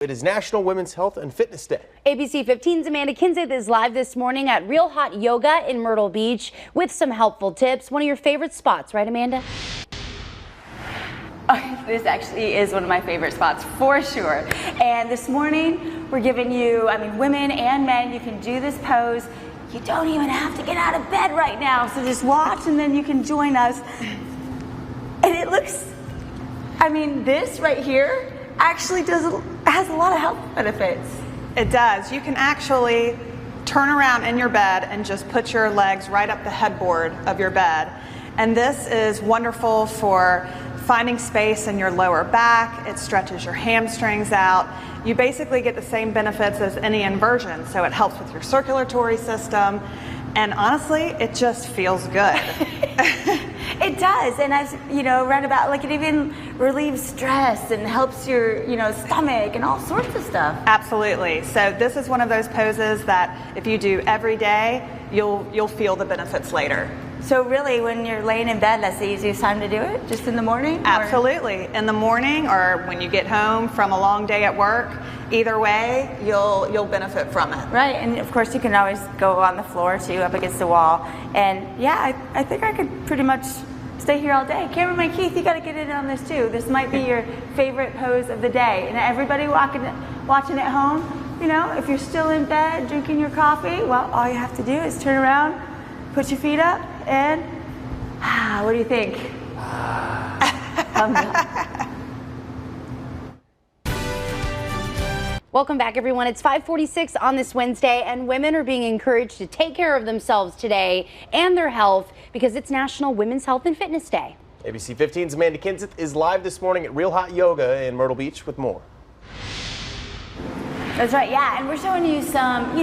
It is National Women's Health and Fitness Day. ABC 15's Amanda Kinseth is live this morning at Real Hot Yoga in Myrtle Beach with some helpful tips. One of your favorite spots, right, Amanda? This actually is one of my favorite spots for sure. And this morning we're giving you, women and men, you can do this pose. You don't even have to get out of bed right now. So just watch and then you can join us. And it looks, this right here actually has a lot of health benefits. It does. You can actually turn around in your bed and just put your legs right up the headboard of your bed. And this is wonderful for finding space in your lower back. It stretches your hamstrings out. You basically get the same benefits as any inversion. So it helps with your circulatory system. And honestly, it just feels good. It does, and I've read about it even relieves stress and helps your stomach and all sorts of stuff. Absolutely. So this is one of those poses that if you do every day, you'll feel the benefits later. So really, when you're laying in bed, that's the easiest time to do it? Just in the morning? Absolutely. In the morning or when you get home from a long day at work, either way, you'll benefit from it. Right, and of course you can always go on the floor too, up against the wall. And yeah, I think I could pretty much stay here all day. Cameraman Keith, you got to get in on this too. This might be your favorite pose of the day. And everybody watching at home, if you're still in bed drinking your coffee, well, all you have to do is turn around, put your feet up, and what do you think? Thumbs up. Welcome back, everyone. It's 5:46 on this Wednesday, and women are being encouraged to take care of themselves today and their health because it's National Women's Health and Fitness Day. ABC 15's Amanda Kinseth is live this morning at Real Hot Yoga in Myrtle Beach with more. That's right, yeah, and we're showing you some,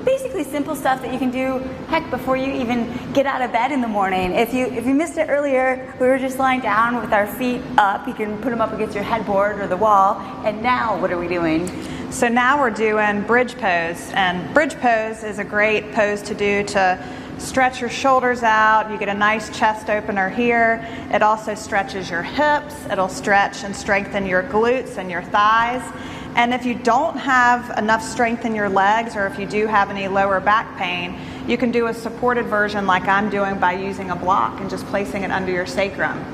basically simple stuff that you can do, heck, before you even get out of bed in the morning. If you missed it earlier, we were just lying down with our feet up. You can put them up against your headboard or the wall. And now, what are we doing? So now we're doing bridge pose. And bridge pose is a great pose to do to stretch your shoulders out. You get a nice chest opener here. It also stretches your hips. It'll stretch and strengthen your glutes and your thighs. And if you don't have enough strength in your legs, or if you do have any lower back pain, you can do a supported version like I'm doing by using a block and just placing it under your sacrum.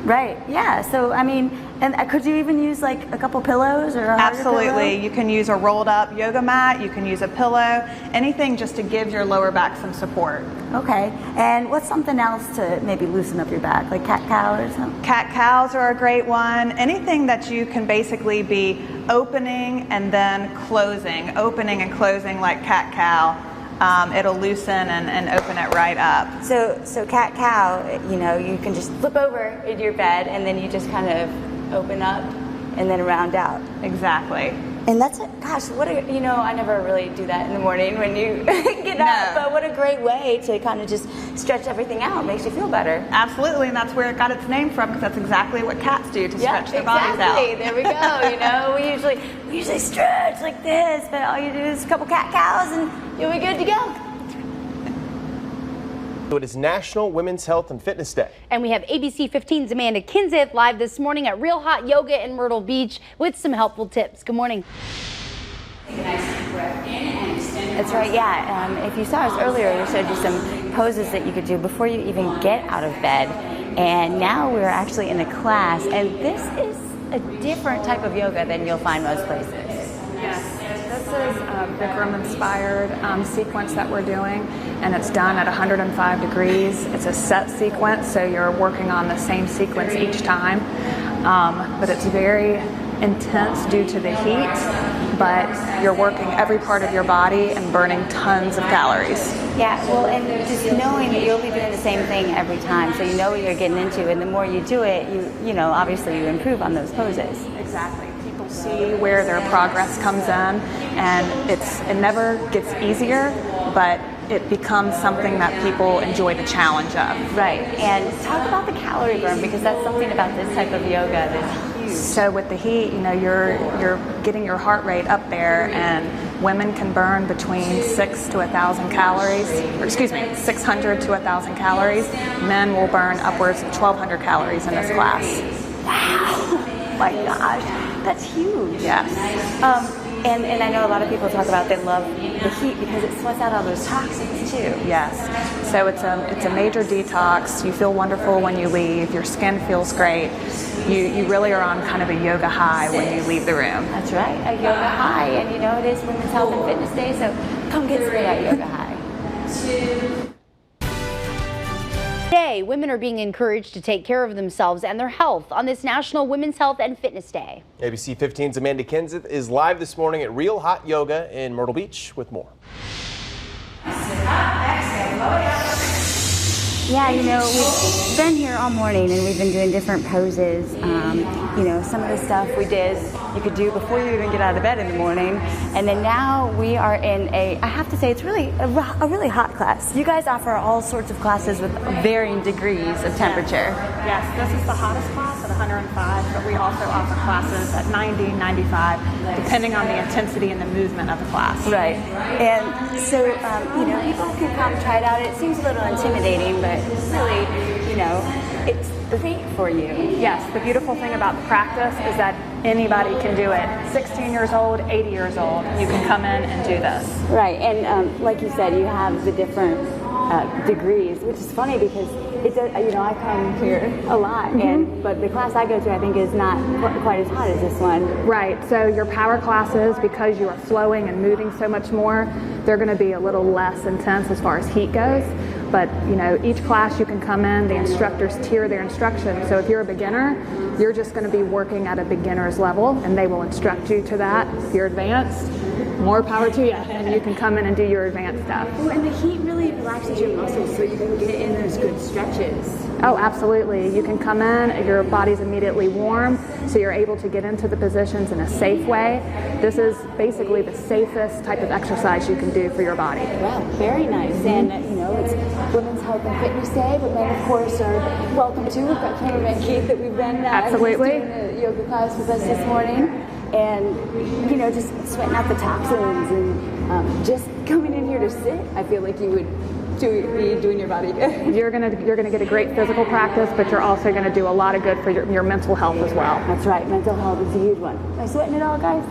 Right, yeah. So, and could you even use like a couple pillows or a harder Absolutely. pillow? You can use a rolled up yoga mat, you can use a pillow, anything just to give your lower back some support. Okay, and what's something else to maybe loosen up your back, like cat-cow or something? Cat-cows are a great one. Anything that you can basically be opening and then closing, opening and closing like cat-cow. It'll loosen and open it right up. So cat-cow, you can just flip over in your bed and then you just kind of open up and then round out. Exactly. And that's it. Gosh, I never really do that in the morning when you get up, but what a great way to kind of just stretch everything out. Makes you feel better. Absolutely, and that's where it got its name from, because that's exactly what cats do to stretch their bodies out. There we go. We usually stretch like this, but all you do is a couple cat-cows and you'll be good to go. It is National Women's Health and Fitness Day. And we have ABC 15's Amanda Kinseth live this morning at Real Hot Yoga in Myrtle Beach with some helpful tips. Good morning. Take a nice deep breath in and extend. That's right, yeah. If you saw us earlier, we showed you some poses that you could do before you even get out of bed. And now we're actually in a class, and this is a different type of yoga than you'll find most places. Yes, this is a Bikram-inspired sequence that we're doing, and it's done at 105 degrees. It's a set sequence, so you're working on the same sequence each time, but it's very intense due to the heat, but you're working every part of your body and burning tons of calories. Yeah, well, and just knowing that you'll be doing the same thing every time, so you know what you're getting into, and the more you do it, obviously you improve on those poses. Exactly. People see where their progress comes in, and it never gets easier, but it becomes something that people enjoy the challenge of. Right, and talk about the calorie burn, because that's something about this type of yoga that's huge. So with the heat, you're getting your heart rate up there, and women can burn between 600 to 1,000 calories, 600 to 1,000 calories. Men will burn upwards of 1,200 calories in this class. Wow, my gosh. That's huge. Yes. And I know a lot of people talk about they love the heat because it sweats out all those toxins too. Yes. So it's a major detox. You feel wonderful when you leave. Your skin feels great. You really are on kind of a yoga high when you leave the room. That's right, a yoga high. And you know it is Women's Health and Fitness Day, so come get some of that yoga high. Today, women are being encouraged to take care of themselves and their health on this National Women's Health and Fitness Day. ABC 15's Amanda Kenseth is live this morning at Real Hot Yoga in Myrtle Beach with more. Yeah, you know, we've been here all morning and we've been doing different poses. You know, some of the stuff we did, you could do before you even get out of bed in the morning. And then now we are in I have to say, it's really a really hot class. You guys offer all sorts of classes with varying degrees of temperature. Yes, this is the hottest class at 105, but we also offer classes at 90, 95, depending on the intensity and the movement of the class. Right. And so, you know, people can come try it out. It seems a little intimidating, but really, you know, it's great for you. Yes, the beautiful thing about the practice is that anybody can do it. 16 years old, 80 years old, you can come in and do this. Right, and like you said, you have the different degrees, which is funny because it does, you know, I come here a lot, but the class I go to I think is not quite as hot as this one. Right, so your power classes, because you are flowing and moving so much more, they're going to be a little less intense as far as heat goes. But you know, each class you can come in, the instructors tier their instruction. So if you're a beginner, you're just going to be working at a beginner's level, and they will instruct you to that. If you're advanced, more power to you, and you can come in and do your advanced stuff. Oh, and the heat really relaxes your muscles, so you can get in those good stretches. Oh, absolutely. You can come in, your body's immediately warm, so you're able to get into the positions in a safe way. This is basically the safest type of exercise you can do for your body. Wow, very nice. And you know, it's Women's Health and Fitness Day, but men, of course, are welcome too. We've got cameraman Keith that we've been absolutely doing a yoga class with us this morning, and you know, just sweating out the toxins and just coming in here to sit. I feel like you would be doing your body good. You're gonna get a great physical practice, but you're also gonna do a lot of good for your mental health as well. That's right. Mental health is a huge one. Am I sweating it all, guys?